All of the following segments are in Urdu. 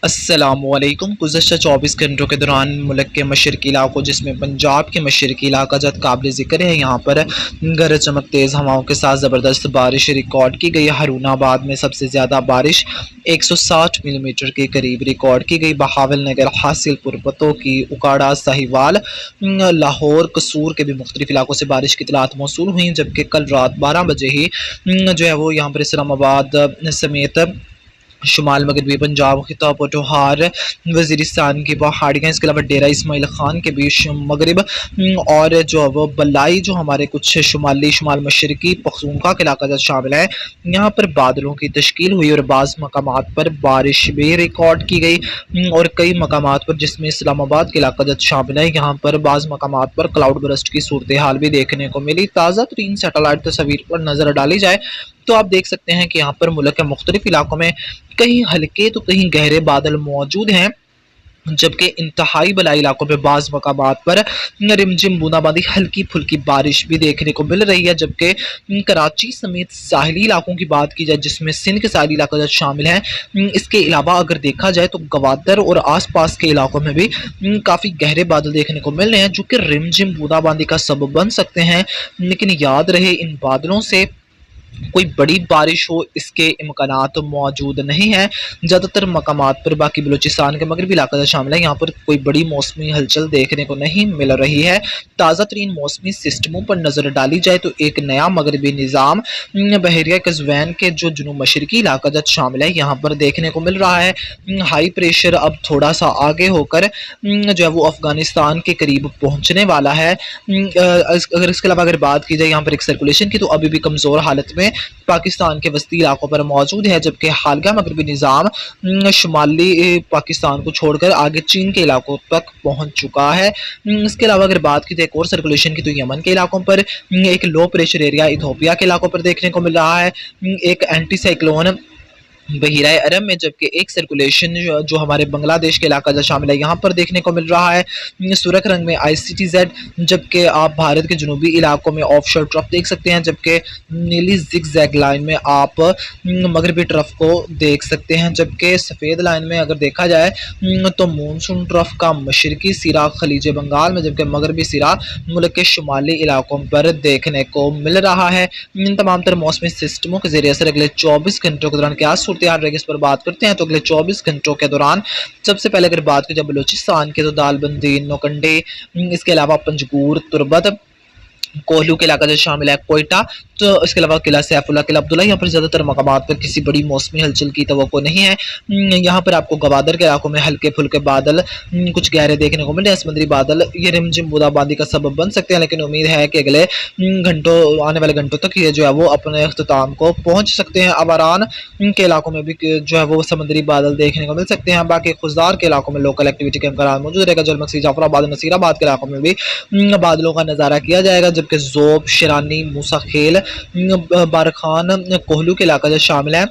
السلام علیکم۔ گزشتہ 24 گھنٹوں کے دوران ملک کے مشرقی علاقوں جس میں پنجاب کے مشرقی علاقہ جات قابل ذکر ہے، یہاں پر گرج چمک تیز ہواؤں کے ساتھ زبردست بارش ریکارڈ کی گئی۔ ہرون آباد میں سب سے زیادہ بارش 160 ملی میٹر کے قریب ریکارڈ کی گئی۔ بہاول نگر، حاصل پور، پتوکی، اکاڑا، ساہیوال، لاہور، قصور کے بھی مختلف علاقوں سے بارش کی اطلاعات موصول ہوئیں، جبکہ کل رات 12 بجے ہی یہاں پر اسلام آباد سمیت شمال مغربی پنجاب، خطہ پٹوہار، وزیرستان کی پہاڑیاں، اس کے علاوہ ڈیرہ اسماعیل خان کے بھی مغرب اور وہ بلائی ہمارے کچھ شمال مشرقی پختونخوا کے علاقہ شامل ہے، یہاں پر بادلوں کی تشکیل ہوئی اور بعض مقامات پر بارش بھی ریکارڈ کی گئی اور کئی مقامات پر جس میں اسلام آباد کے علاقہ شامل ہے، یہاں پر بعض مقامات پر کلاؤڈ برسٹ کی صورتحال بھی دیکھنے کو ملی۔ تازہ ترین سیٹلائٹ تصاویر پر نظر ڈالی جائے تو آپ دیکھ سکتے ہیں کہ یہاں پر ملک کے مختلف علاقوں میں کہیں ہلکے تو کہیں گہرے بادل موجود ہیں، جبکہ انتہائی بلائی علاقوں پہ بعض مقامات پر رمجم بوندا باندی ہلکی پھلکی بارش بھی دیکھنے کو مل رہی ہے، جبکہ کراچی سمیت ساحلی علاقوں کی بات کی جائے جس میں سندھ کے ساحلی علاقے شامل ہیں، اس کے علاوہ اگر دیکھا جائے تو گوادر اور آس پاس کے علاقوں میں بھی کافی گہرے بادل دیکھنے کو مل رہے ہیں جو کہ رمجم بوندا باندی کا سبب بن سکتے ہیں، لیکن یاد رہے ان بادلوں سے کوئی بڑی بارش ہو اس کے امکانات موجود نہیں ہیں۔ زیادہ تر مقامات پر باقی بلوچستان کے مغربی علاقہ شامل ہے، یہاں پر کوئی بڑی موسمی ہلچل دیکھنے کو نہیں مل رہی ہے۔ تازہ ترین موسمی سسٹموں پر نظر ڈالی جائے تو ایک نیا مغربی نظام بحیرہ قزوین کے جو جنوب مشرقی علاقہ شامل ہے یہاں پر دیکھنے کو مل رہا ہے۔ ہائی پریشر اب تھوڑا سا آگے ہو کر وہ افغانستان کے قریب پہنچنے والا ہے۔ اگر اس کے علاوہ اگر بات کی جائے یہاں پر ایک سرکولیشن کی تو ابھی بھی کمزور حالت میں پاکستان کے وسطی علاقوں پر موجود ہے، جبکہ حالیہ مغربی نظام شمالی پاکستان کو چھوڑ کر آگے چین کے علاقوں تک پہنچ چکا ہے۔ اس کے علاوہ اگر بات کی جائے ایک اور سرکولیشن کی تو یمن کے علاقوں پر ایک لو پریشر ایریا ایتھوپیا کے علاقوں پر دیکھنے کو مل رہا ہے، ایک اینٹی سائیکلون بحیرہ عرب میں، جبکہ ایک سرکولیشن جو ہمارے بنگلہ دیش کے علاقہ شامل ہے یہاں پر دیکھنے کو مل رہا ہے سرخ رنگ میں ICTZ، جبکہ آپ بھارت کے جنوبی علاقوں میں آف شور ٹرف دیکھ سکتے ہیں، جبکہ نیلی زگ زیگ لائن میں آپ مغربی ٹرف کو دیکھ سکتے ہیں، جبکہ سفید لائن میں اگر دیکھا جائے تو مونسون ٹرف کا مشرقی سرا خلیج بنگال میں، جبکہ مغربی سرا ملک کے شمالی علاقوں پر دیکھنے کو مل رہا ہے۔ ان تمام تر موسمی سسٹموں کے ذریعے سے اگلے 24 گھنٹوں کے دوران کیا صورتحال رہے گی اس پر بات کرتے ہیں تو اگلے 24 گھنٹوں کے دوران سب سے پہلے اگر بات کی جائے بلوچستان کے تو دال بندی، نوکنڈی، اس کے علاوہ پنجگور، تربت، کوہلو کے علاقہ جو شامل ہے، کوئٹہ، تو اس کے علاوہ قلعہ سیف اللہ، قلعہ عبداللہ، یہاں پر زیادہ تر مقامات پر کسی بڑی موسمی ہلچل کی توقع نہیں ہے۔ یہاں پر آپ کو گوادر کے علاقوں میں ہلکے پھلکے بادل کچھ گہرے دیکھنے کو ملے، سمندری بادل یہ رمجم بوندا باندی کا سبب بن سکتے ہیں، لیکن امید ہے کہ اگلے آنے والے گھنٹوں تک یہ وہ اپنے اختتام کو پہنچ سکتے ہیں۔ اباران کے علاقوں میں بھی وہ سمندری بادل دیکھنے کو مل سکتے ہیں، باقی خضدار کے علاقوں میں لوکل ایکٹیویٹی کے امکانات موجود رہے گا۔ جلمکسی، جعفر آباد، نصیر آباد کے علاقوں میں بھی بادلوں کا نظارہ کیا جائے گا، جبکہ ذوب، شرانی، موسیٰ خیل، بارخان، کوہلو کے علاقہ جو شامل ہے،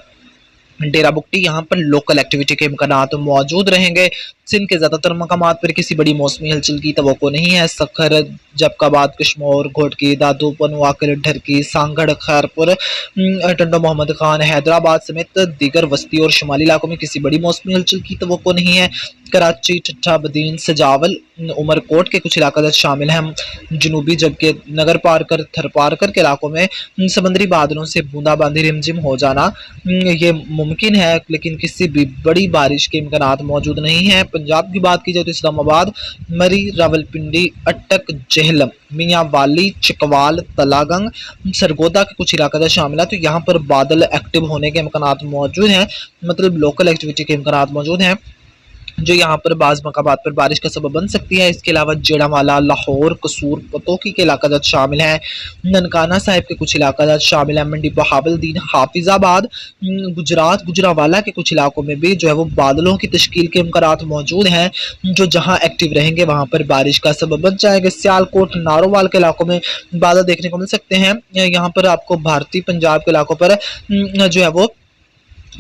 ڈیرہ بگٹی، یہاں پر لوکل ایکٹیویٹی کے امکانات موجود رہیں گے۔ سندھ کے زیادہ تر مقامات پر کسی بڑی موسمی ہلچل کی توقع نہیں ہے۔ سکھر، جبک آباد، کشمور، گھوٹکی، دادو، پنواکر، ڈھرکی، سانگھڑ، خیرپور، ٹنڈو محمد خان، حیدرآباد سمیت دیگر وسطی اور شمالی علاقوں میں کسی بڑی موسمی ہلچل کی توقع نہیں ہے۔ کراچی، ٹھٹھہ، بدین، سجاول، عمر کوٹ کے کچھ علاقات شامل ہیں جنوبی، جبکہ نگر پارکر، تھر پارکر کے علاقوں میں سمندری بادلوں سے بوندا باندی رمجم ہو جانا یہ ممکن ہے، لیکن کسی بھی بڑی بارش کے امکانات موجود نہیں ہیں۔ پنجاب کی بات کی جائے تو اسلام آباد، مری، راولپنڈی، اٹک، جہلم، میاں والی، چکوال، تلاگنگ، سرگودا کے کچھ علاقات شامل ہیں، تو یہاں پر بادل ایکٹیو ہونے کے امکانات موجود ہیں، مطلب لوکل ایکٹیویٹی کے امکانات موجود ہیں جو یہاں پر بعض مقامات پر بارش کا سبب بن سکتی ہے۔ اس کے علاوہ جیڑامالا، لاہور، قصور، پتوکی کے علاقات شامل ہیں، ننکانہ صاحب کے کچھ علاقات شامل ہیں، منڈی بہاولدین، حافظ آباد، گجرات، گجرانوالہ کے کچھ علاقوں میں بھی وہ بادلوں کی تشکیل کے امکانات موجود ہیں جو جہاں ایکٹیو رہیں گے وہاں پر بارش کا سبب بن جائے گا۔ سیالکوٹ، نارووال کے علاقوں میں بادل دیکھنے کو مل سکتے ہیں، یہاں پر آپ کو بھارتی پنجاب کے علاقوں پر وہ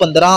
15